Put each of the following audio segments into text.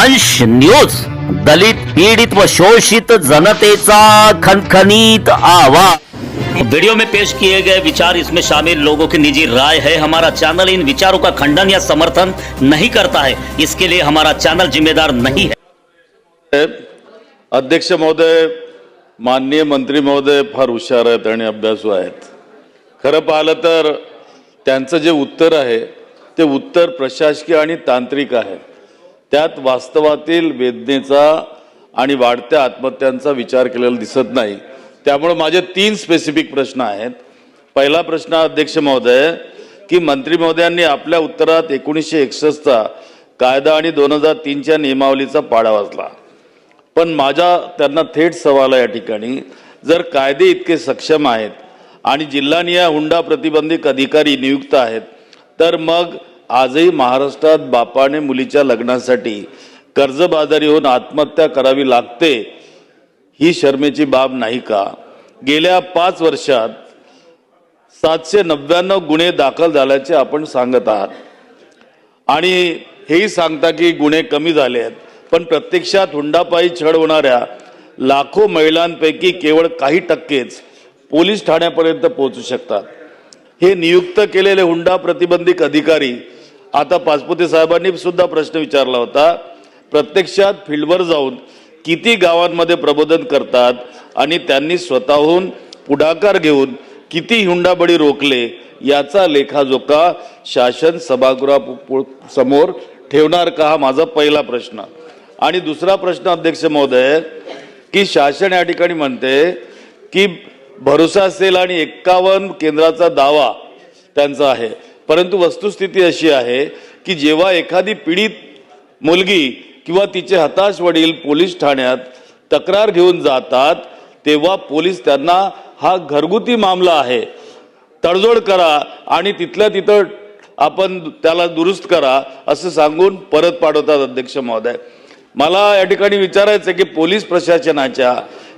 दंश न्यूज, दलित पीडित व शोषित जनतेचा खनखनीत आवाज। वीडियो में पेश किए गए विचार इसमें शामिल लोगों की निजी राय है। हमारा चैनल इन विचारों का खंडन या समर्थन नहीं करता है, इसके लिए हमारा चैनल जिम्मेदार नहीं है। अध्यक्ष महोदय, माननीय मंत्री महोदय फार हुशार आहेत आणि अभ्यासू आहेत। खरं पाहिलं तर त्यांचं जे उत्तर आहे ते उत्तर प्रशासकीय आणि तांत्रिक आहे। त्यात वास्तवातील वेदनेचा आणि वाढत्या आत्महत्यांचा विचार केलेला दिसत नाही। त्यामुळे माझे 3 स्पेसिफिक प्रश्न आहेत। पहिला प्रश्न अध्यक्ष महोदय की मंत्री महोदयांनी आपल्या उत्तरात 1961 चा कायदा आणि 2003 च्या नियमावलीचा पाडा वाचला, पण माझा त्यांना थेट सवाल आहे या ठिकाणी, जर कायदे इतके सक्षम आहेत आणि जिल्हानिहाय हुंडा प्रतिबंधित अधिकारी नियुक्त आहेत, तर मग आजही महाराष्ट्रात बापाने मुलीच्या लग्नासाठी कर्जबाजारी होऊन आत्महत्या करावी लागते, ही शर्मेची बाब नाही का? गेल्या 5 वर्षात 799 गुन्हे दाखल झाल्याचे आपण सांगत आहात आणि हेही सांगता की गुन्हे कमी झाले आहेत, पण प्रत्यक्षात हुंडापायी छळ होणाऱ्या लाखो महिलांपैकी केवळ काही टक्केच पोलीस ठाण्यापर्यंत पोहोचू शकतात। हे नियुक्त केलेले हुंडा प्रतिबंधित अधिकारी, आता पाचपुते साहेबांनी सुद्धा प्रश्न विचारला होता, प्रत्यक्षात फील्डवर जाऊन किती गावांमध्ये प्रबोधन करतात आणि त्यांनी स्वतःहून पुढाकार घेऊन किती हुंडाबळी रोखले, याचा लेखाजोखा शासन सभागृहासमोर ठेवणार का? हा माझा पहिला प्रश्न। आणि दुसरा प्रश्न अध्यक्ष महोदय की शासन या ठिकाणी म्हणते की भरोसा सेल आणि 51 केंद्राचा दावा त्यांचा आहे, परंतु वस्तुस्थिती अशी आहे की जेव्हा एखादी पीडित मुलगी किंवा तिचे हताश वडील पोलीस ठाण्यात तक्रार घेऊन जातात, तेव्हा पोलीस त्यांना हा घरगुती मामला आहे, तडजोड करा आणि तिथल्या तिथं आपण त्याला दुरुस्त करा असं सांगून परत पाठवतात। अध्यक्ष महोदय, मला या ठिकाणी विचारायचं की पोलीस प्रशासनाच्या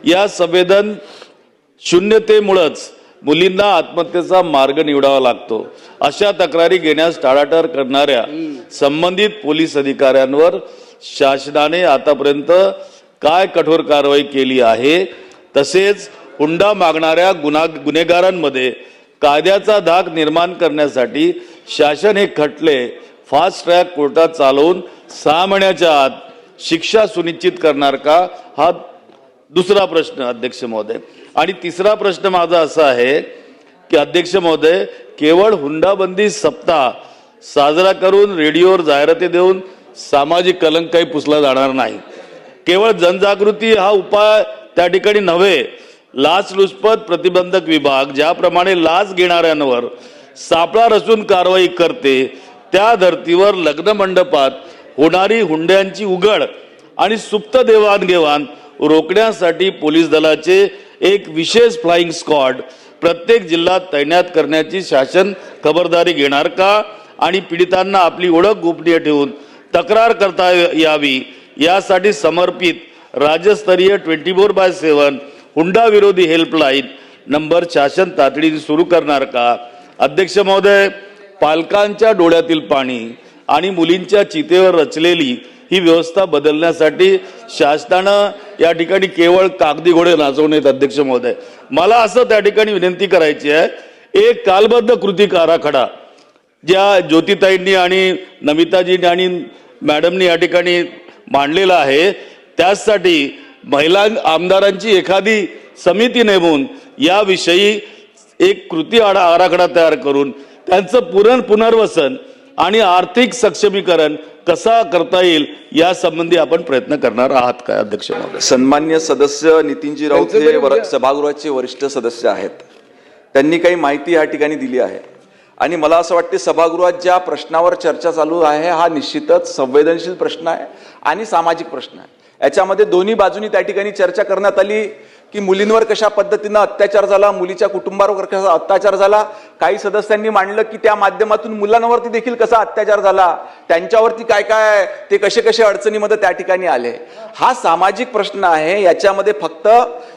या संवेदन शून्यतेमुळेच मुलींना आत्महत्येचा मार्ग निवडावा लागतो। अशा तक्रारी घेण्यास टाळाटाळ करणाऱ्या संबंधित पोलीस अधिकाऱ्यांवर शासनाने आतापर्यंत काय कठोर कारवाई केली आहे? तसेच हुंडा मागणाऱ्या गुन्हेगारांमध्ये कायद्याचा धाक निर्माण करण्यासाठी शासन हे खटले फास्ट ट्रॅक कोर्टात चालवून 6 महिन्याच्या आत शिक्षा सुनिश्चित करणार का? हा दुसरा प्रश्न अध्यक्ष महोदय। आणि तिसरा प्रश्न माझा असा आहे की अध्यक्ष महोदय, केवळ हुंडाबंदी सप्ताह साजरा करून रेडिओवर जाहिराती देऊन सामाजिक कलंक काही पुसला जाणार नाही। केवळ जनजागृती हा उपाय त्या ठिकाणी नव्हे, लाचलुचपत प्रतिबंधक विभाग ज्याप्रमाणे लाच घेणाऱ्यांवर सापळा रचून कारवाई करते, त्या धर्तीवर लग्न मंडपात होणारी हुंड्यांची उघड आणि सुप्त देवाणघेवाण रोखण्यासाठी पोलीस दलाचे एक विशेष फ्लाइंग स्क्वॉड प्रत्येक जिल्ह्यात तैनात करण्याची शासन खबरदारी घेणार का? आणि पीडितांना आपली ओळख गोपनीय ठेवून तक्रार करता यावी यासाठी समर्पित राज्यस्तरीय 24/7 हुंडा विरोधी हेल्पलाईन नंबर शासन तातडीने सुरू करणार का? अध्यक्ष महोदय, पालकांच्या डोळ्यातील पाणी आणि मुलींच्या चितेवर रचलेली ही व्यवस्था बदलण्यासाठी शासनानं या ठिकाणी केवळ कागदी घोडे नाचवण्यात। अध्यक्ष महोदय, मला असं त्या ठिकाणी विनंती करायची आहे, एक कालबद्ध कृती आराखडा ज्या ज्योतिताईंनी आणि नमिताजींनी आणि मॅडमनी या ठिकाणी मांडलेला आहे, त्यासाठी महिला आमदारांची एखादी समिती नेमून याविषयी एक कृती आराखडा तयार करून त्यांचं पुनर्वसन आणि आर्थिक सक्षमीकरण कसा करता येईल यासंबंधी आपण प्रयत्न करणार आहात काय? अध्यक्ष महोदय, सन्मान्य सदस्य नितीनजी राऊत हे सभागृहाचे वरिष्ठ सदस्य आहेत, त्यांनी काही माहिती या ठिकाणी दिली आहे आणि मला असं वाटते सभागृहात ज्या प्रश्नावर चर्चा चालू आहे हा निश्चितच संवेदनशील प्रश्न आहे आणि सामाजिक प्रश्न आहे। याच्यामध्ये दोन्ही बाजूनी त्या ठिकाणी चर्चा करण्यात आली की मुलींवर कशा पद्धतीनं अत्याचार झाला, मुलीच्या कुटुंबावर कसा अत्याचार झाला। काही सदस्यांनी मांडलं की त्या माध्यमातून मुलांवरती देखील कसा अत्याचार झाला, त्यांच्यावरती काय काय ते कसे कसे अडचणीमध्ये त्या ठिकाणी आले। हा सामाजिक प्रश्न आहे, याच्यामध्ये फक्त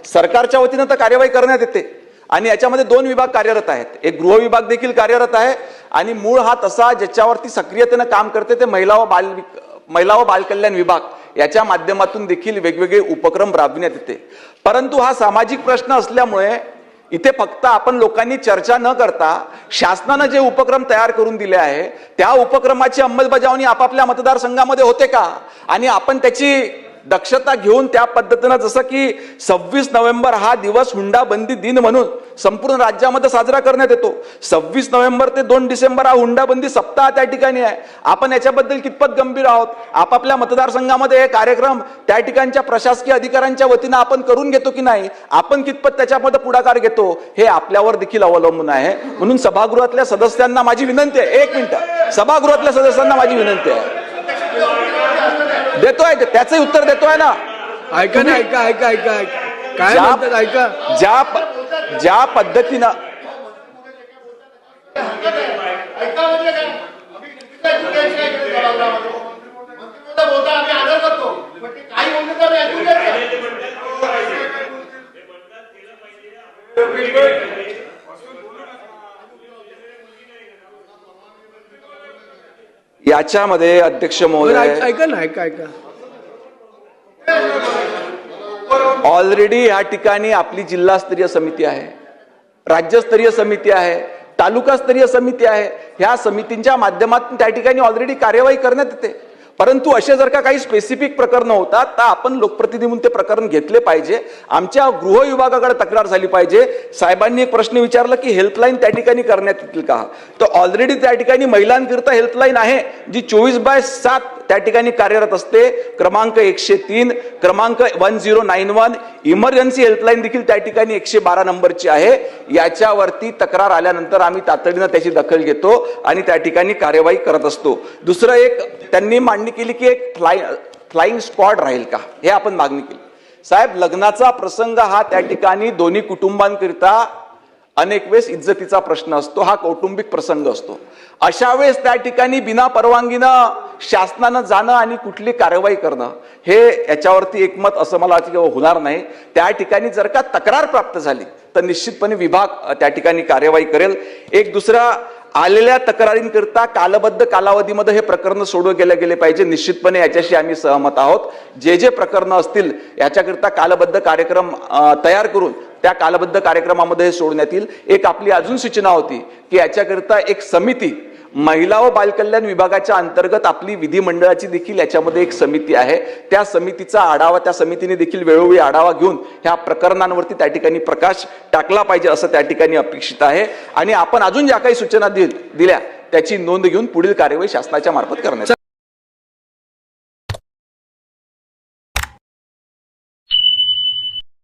सरकारच्या वतीनं तर कार्यवाही करण्यात येते आणि याच्यामध्ये 2 विभाग कार्यरत आहेत, एक गृह विभाग देखील कार्यरत आहे आणि मूळ हा तसा ज्याच्यावरती सक्रियतेनं काम करते ते महिला व बाल कल्याण विभाग याच्या माध्यमातून देखील वेगवेगळे उपक्रम राबविण्यात येते. परंतु हा सामाजिक प्रश्न असल्यामुळे इथे फक्त आपण लोकांनी चर्चा न करता शासनानं जे उपक्रम तयार करून दिले आहे त्या उपक्रमाची अंमलबजावणी आपापल्या मतदारसंघामध्ये होते का, आणि आपण त्याची दक्षता घेऊन त्या पद्धतीनं, जसं की 26 नोव्हेंबर हा दिवस हुंडाबंदी दिन म्हणून संपूर्ण राज्यामध्ये साजरा करण्यात येतो. 26 नोव्हेंबर ते 2 डिसेंबर हा हुंडाबंदी सप्ताह त्या ठिकाणी आहे. आपण याच्याबद्दल कितपत गंभीर आहोत? आपापल्या मतदारसंघामध्ये हे कार्यक्रम त्या ठिकाणच्या प्रशासकीय अधिकाऱ्यांच्या वतीनं आपण करून घेतो की नाही, आपण कितपत त्याच्यामध्ये पुढाकार घेतो, हे आपल्यावर देखील अवलंबून आहे. म्हणून सभागृहातल्या सदस्यांना माझी विनंती आहे, एक मिनिट, सभागृहातल्या सदस्यांना माझी विनंती आहे, देतोय त्याचंही उत्तर देतोय ना. ऐका ना, ऐका ऐका ऐका ऐका काय म्हणतात, ऐका. ज्या पद्धतीनं याच्यामध्ये अध्यक्ष महोदय, ऐका ना, ऐका ऐका. ऑलरेडी या ठिकाणी आपली जिल्हास्तरीय समिती आहे, राज्यस्तरीय समिती आहे, तालुकास्तरीय समिती आहे. ह्या समितींच्या माध्यमातून त्या ठिकाणी ऑलरेडी कार्यवाही करण्यात येते. परंतु असे जर का काही स्पेसिफिक प्रकरण होतात तर आपण लोकप्रतिनिधी म्हणून ते प्रकरण घेतले पाहिजे. आमच्या गृह विभागाकडे तक्रार झाली पाहिजे. साहेबांनी एक प्रश्न विचारला की हेल्पलाईन त्या ठिकाणी करण्यात येतील का, तर ऑलरेडी त्या ठिकाणी महिलांकरिता हेल्पलाईन आहे जी 24/7 त्या ठिकाणी कार्यरत असते. क्रमांक 103, क्रमांक 1091, इमर्जन्सी हेल्पलाईन देखील त्या ठिकाणी 112 नंबरची आहे. याच्यावरती तक्रार आल्यानंतर आम्ही तातडीनं त्याची दखल घेतो आणि त्या ठिकाणी कार्यवाही करत असतो. दुसरं एक त्यांनी मागणी केली की एक फ्लाइंग स्क्वॉड राहील का, हे आपण मागणी केली. साहेब, लग्नाचा प्रसंग हा त्या ठिकाणी दोन्ही कुटुंबांकरिता अनेक वेळेस इज्जतीचा प्रश्न असतो, हा कौटुंबिक प्रसंग असतो. अशा वेळेस त्या ठिकाणी बिना परवानगीनं शासनानं जाणं आणि कुठली कारवाई करणं हे याच्यावरती एकमत असं मला वाटतं होणार नाही. त्या ठिकाणी जर का तक्रार प्राप्त झाली तर निश्चितपणे विभाग त्या ठिकाणी कार्यवाही करेल. एक दुसरा, आलेल्या तक्रारींकरता कालबद्ध कालावधीमध्ये हे प्रकरण सोडवले गेले पाहिजे. निश्चितपणे याच्याशी आम्ही सहमत आहोत. जे जे प्रकरणं असतील याच्याकरता कालबद्ध कार्यक्रम तयार करून त्या कालबद्ध कार्यक्रमामध्ये हे सोडण्यात येईल. एक आपली अजून सूचना होती की याच्याकरता एक समिती, महिला व बालकल्याण विभागाच्या अंतर्गत आपली विधिमंडळाची देखील याच्यामध्ये एक समिती आहे. त्या समितीचा आढावा, त्या समितीने देखील वेळोवेळी आढावा घेऊन ह्या प्रकरणांवरती त्या ठिकाणी प्रकाश टाकला पाहिजे असं त्या ठिकाणी अपेक्षित आहे. आणि आपण अजून ज्या काही सूचना दिल्या त्याची नोंद घेऊन पुढील कार्यवाही शासनाच्या मार्फत करण्यात